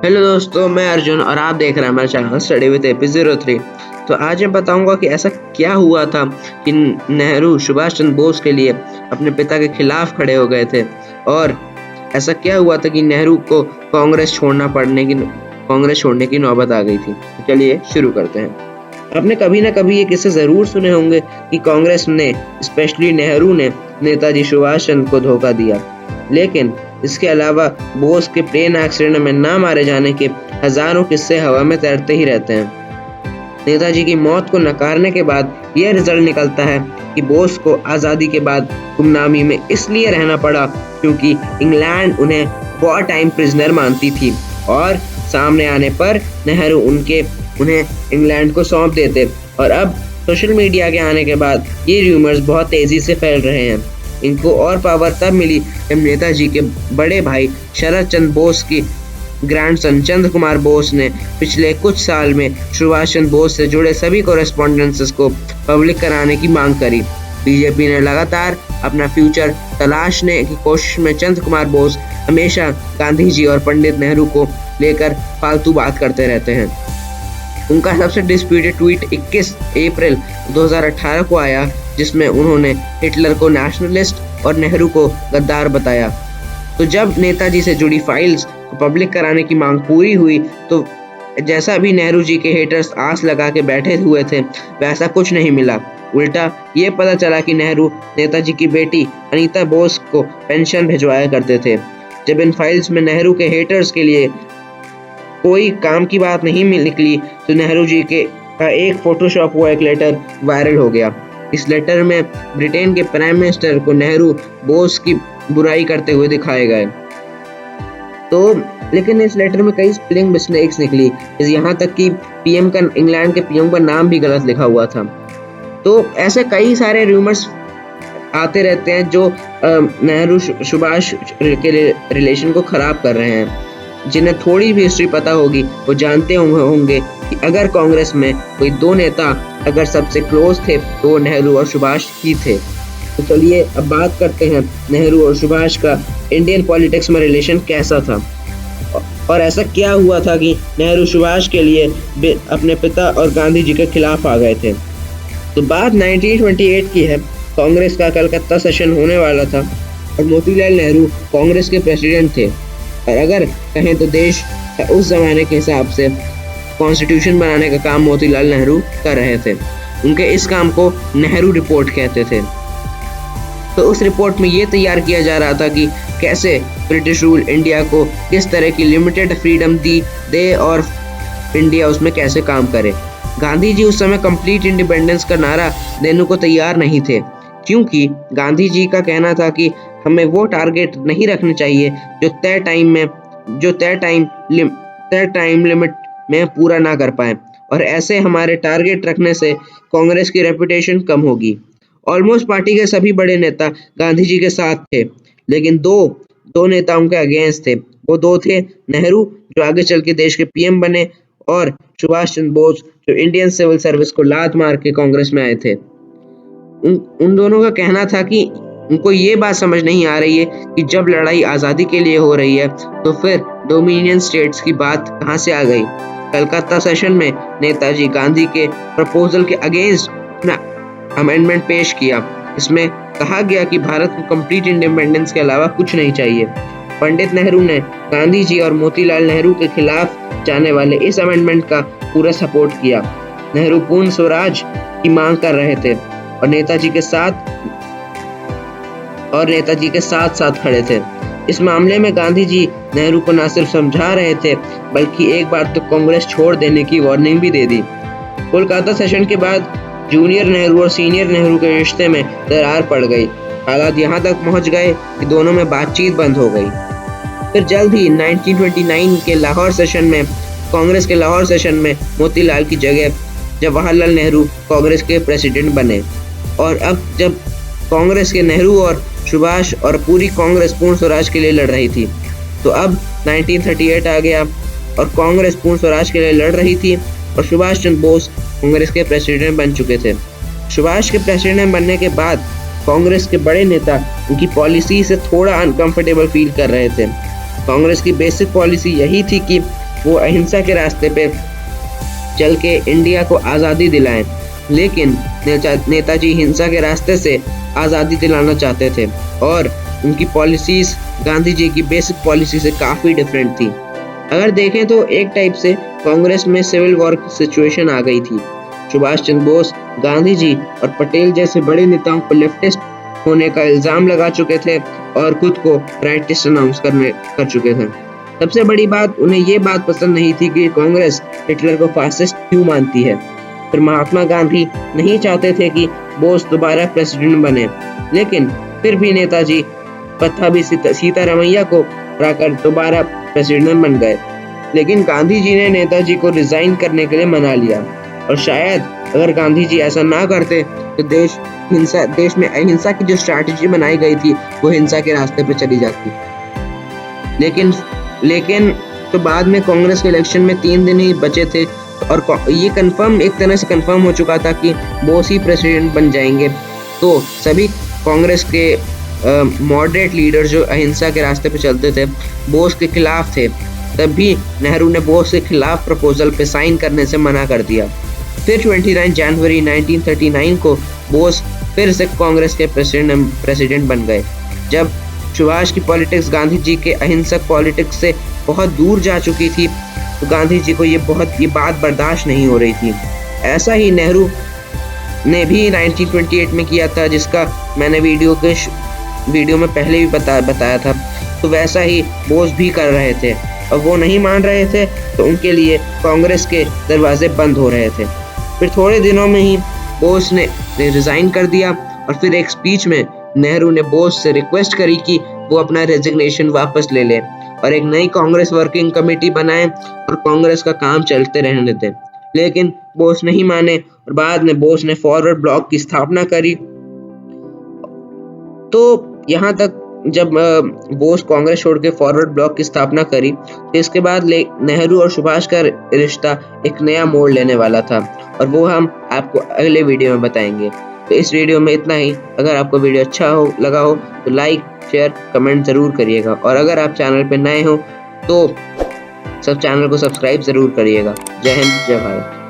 Hello दोस्तों, मैं अर्जुन और आप देख रहे हैं हमारा चैनल स्टडी विद AP03। तो आज मैं बताऊंगा कि ऐसा क्या हुआ था कि नेहरू सुभाष चंद्र बोस के लिए अपने पिता के खिलाफ खड़े हो गए थे, और ऐसा क्या हुआ था कि नेहरू को कांग्रेस छोड़ने की नौबत आ गई थी। तो चलिए शुरू करते हैं। आपने कभी ना कभी ये किस्से जरूर सुने होंगे कि कांग्रेस ने, स्पेशली नेहरू ने, नेताजी सुभाष चंद्र को धोखा दिया। लेकिन इसके अलावा बोस के प्लेन एक्सीडेंट में ना मारे जाने के हजारों किस्से हवा में तैरते ही रहते हैं। नेताजी की मौत को नकारने के बाद यह रिजल्ट निकलता है कि बोस को आज़ादी के बाद गुमनामी में इसलिए रहना पड़ा क्योंकि इंग्लैंड उन्हें वॉर टाइम प्रिजनर मानती थी, और सामने आने पर नेहरू उन्हें इंग्लैंड को सौंप देते। और अब सोशल मीडिया के आने के बाद ये र्यूमर्स बहुत तेजी से फैल रहे हैं। इनको और पावर तब मिली जब नेताजी के बड़े भाई शरद चंद्र बोस की ग्रैंडसन चंद्र कुमार बोस ने पिछले कुछ साल में सुभाष चंद्र बोस से जुड़े सभी कोरेस्पॉन्डेंसेस को पब्लिक कराने की मांग करी। बीजेपी ने लगातार अपना फ्यूचर तलाशने की कोशिश में चंद्र कुमार बोस हमेशा गांधी जी और पंडित नेहरू को लेकर फालतू बात करते रहते हैं। उनका सबसे डिस्प्यूटेड ट्वीट 21 अप्रैल 2018 को आया, जिसमें उन्होंने हिटलर को नेशनलिस्ट और नेहरू को गद्दार बताया। तो जब नेताजी से जुड़ी फाइल्स को पब्लिक कराने की मांग पूरी हुई, तो जैसा भी नेहरू जी के हेटर्स आस लगा के बैठे हुए थे, वैसा कुछ नहीं मिला। उल्टा ये पता चला कि नेहरू नेताजी की बेटी अनीता बोस को पेंशन भिजवाया करते थे। जब इन फाइल्स में नेहरू के हेटर्स के लिए कोई काम की बात नहीं निकली, तो नेहरू जी का एक फोटोशॉप हुआ एक लेटर वायरल हो गया। इस लेटर में ब्रिटेन के प्राइम मिनिस्टर को नेहरू बोस की बुराई करते हुए दिखाए गए। लेकिन इस लेटर में कई स्पेलिंग मिस्टेक्स निकली, यहाँ तक कि इंग्लैंड के पीएम का नाम भी गलत लिखा हुआ था। तो ऐसे कई सारे रूमर्स आते रहते हैं जो नेहरू सुभाष के रिलेशन को खराब कर रहे हैं। जिन्हें थोड़ी भी हिस्ट्री पता होगी वो जानते होंगे कि अगर कांग्रेस में कोई दो नेता अगर सबसे क्लोज थे तो वो नेहरू और सुभाष ही थे। तो चलिए अब बात करते हैं नेहरू और सुभाष का इंडियन पॉलिटिक्स में रिलेशन कैसा था, और ऐसा क्या हुआ था कि नेहरू सुभाष के लिए अपने पिता और गांधी जी के खिलाफ आ गए थे। तो बात 1928 की है। कांग्रेस का कलकत्ता सेशन होने वाला था और मोतीलाल नेहरू कांग्रेस के प्रेसिडेंट थे, और अगर कहें तो देश का उस जमाने के हिसाब से कॉन्स्टिट्यूशन बनाने का काम मोतीलाल नेहरू कर रहे थे। उनके इस काम को नेहरू रिपोर्ट कहते थे। तो उस रिपोर्ट में ये तैयार किया जा रहा था कि कैसे ब्रिटिश रूल इंडिया को किस तरह की लिमिटेड फ्रीडम दे और इंडिया उसमें कैसे काम करे। गांधी जी उस समय कंप्लीट इंडिपेंडेंस का नारा देने को तैयार नहीं थे, क्योंकि गांधी जी का कहना था कि हमें वो टारगेट नहीं रखने चाहिए जो तय टाइम लिमिट में पूरा ना कर पाए, और ऐसे हमारे टारगेट रखने से कांग्रेस की रेपुटेशन कम होगी। ऑलमोस्ट पार्टी के सभी बड़े नेता गांधी जी के साथ थे, लेकिन दो नेता उनके अगेंस्ट थे। वो दो थे नेहरू, जो आगे चल के देश के पीएम बने, और सुभाष चंद्र बोस, जो इंडियन सिविल सर्विस को लात मार के कांग्रेस में आए थे। उन दोनों का कहना था कि उनको ये बात समझ नहीं आ रही है कि जब लड़ाई आज़ादी के लिए हो रही है तो फिर डोमिनियन स्टेट्स की बात कहाँ से आ गई। कलकत्ता सेशन में नेताजी गांधी के प्रपोजल के अगेंस्ट अपना अमेंडमेंट पेश किया। इसमें कहा गया कि भारत को कंप्लीट इंडिपेंडेंस के अलावा कुछ नहीं चाहिए। पंडित नेहरू ने गांधी जी और मोतीलाल नेहरू के खिलाफ जाने वाले इस अमेंडमेंट का पूरा सपोर्ट किया। नेहरू पूर्ण स्वराज की मांग कर रहे थे और नेताजी के साथ खड़े थे। इस मामले में गांधी जी नेहरू को न सिर्फ समझा रहे थे, बल्कि एक बार तो कांग्रेस छोड़ देने की वार्निंग भी दे दी। कोलकाता सेशन के बाद जूनियर नेहरू और सीनियर नेहरू के रिश्ते में दरार पड़ गई। हालात यहाँ तक पहुँच गए कि दोनों में बातचीत बंद हो गई। फिर जल्द ही 1929 के लाहौर सेशन में कांग्रेस के लाहौर सेशन में मोतीलाल की जगह जवाहरलाल नेहरू कांग्रेस के प्रेसिडेंट बने। और अब जब कांग्रेस के नेहरू और सुभाष और पूरी कांग्रेस पूर्ण स्वराज के लिए लड़ रही थी, तो अब 1938 आ गया और कांग्रेस पूर्ण स्वराज के लिए लड़ रही थी, और सुभाष चंद्र बोस कांग्रेस के प्रेसिडेंट बन चुके थे। सुभाष के प्रेसिडेंट बनने के बाद कांग्रेस के बड़े नेता उनकी पॉलिसी से थोड़ा अनकंफर्टेबल फील कर रहे थे। कांग्रेस की बेसिक पॉलिसी यही थी कि वो अहिंसा के रास्ते पे चल के इंडिया को आज़ादी दिलाएं, लेकिन नेताजी हिंसा के रास्ते से आज़ादी दिलाना चाहते थे और उनकी पॉलिसीज़ गांधी जी की बेसिक पॉलिसी से काफ़ी डिफरेंट थी। अगर देखें तो एक टाइप से कांग्रेस में सिविल वॉर की सिचुएशन आ गई थी। सुभाष चंद्र बोस गांधी जी और पटेल जैसे बड़े नेताओं को लेफ्टिस्ट होने का इल्ज़ाम लगा चुके थे और खुद को राइटिस्ट अनाउंस कर चुके थे। सबसे बड़ी बात, उन्हें ये बात पसंद नहीं थी कि कांग्रेस हिटलर को फासिस्ट क्यों मानती है। फिर महात्मा गांधी नहीं चाहते थे कि बोस दोबारा प्रेसिडेंट बने, लेकिन फिर भी नेताजी पत्थाभी सीतारामैया को हराकर दोबारा प्रेसिडेंट बन गए। लेकिन गांधी जी ने नेताजी को रिजाइन करने के लिए मना लिया और शायद अगर गांधी जी ऐसा ना करते तो देश में अहिंसा की जो स्ट्रैटेजी बनाई गई थी वो हिंसा के रास्ते पे चली जाती। लेकिन तो बाद में कांग्रेस के इलेक्शन में 3 दिन ही बचे थे और ये एक तरह से कंफर्म हो चुका था कि बोस ही प्रेसिडेंट बन जाएंगे। तो सभी कांग्रेस के मॉडरेट लीडर जो अहिंसा के रास्ते पे चलते थे बोस के खिलाफ थे, तब भी नेहरू ने बोस के खिलाफ प्रपोजल पे साइन करने से मना कर दिया। फिर 29 जनवरी 1939 को बोस फिर से कांग्रेस के प्रेसिडेंट बन गए। जब सुभाष की पॉलिटिक्स गांधी जी के अहिंसक पॉलिटिक्स से बहुत दूर जा चुकी थी तो गांधी जी को ये बात बर्दाश्त नहीं हो रही थी। ऐसा ही नेहरू ने भी 1928 में किया था, जिसका मैंने वीडियो में पहले भी बताया था। तो वैसा ही बोस भी कर रहे थे और वो नहीं मान रहे थे, तो उनके लिए कांग्रेस के दरवाजे बंद हो रहे थे। फिर थोड़े दिनों में ही बोस ने रिजाइन कर दिया और फिर एक स्पीच में नेहरू ने बोस से रिक्वेस्ट करी कि वो अपना रेजिग्नेशन वापस ले ले और एक नई कांग्रेस वर्किंग कमेटी बनाए और कांग्रेस का काम चलते रहने दें। लेकिन बोस नहीं माने और बाद में बोस ने फॉरवर्ड ब्लॉक की स्थापना करी। तो यहाँ तक जब बोस कांग्रेस छोड़ के फॉरवर्ड ब्लॉक की स्थापना करी तो इसके बाद नेहरू और सुभाष का रिश्ता एक नया मोड़ लेने वाला था और वो हम आपको अगले वीडियो में बताएंगे। तो इस वीडियो में इतना ही। अगर आपको वीडियो अच्छा लगा हो तो लाइक, शेयर, कमेंट ज़रूर करिएगा और अगर आप चैनल पे नए हो तो चैनल को सब्सक्राइब ज़रूर करिएगा। जय हिंद, जय भारत।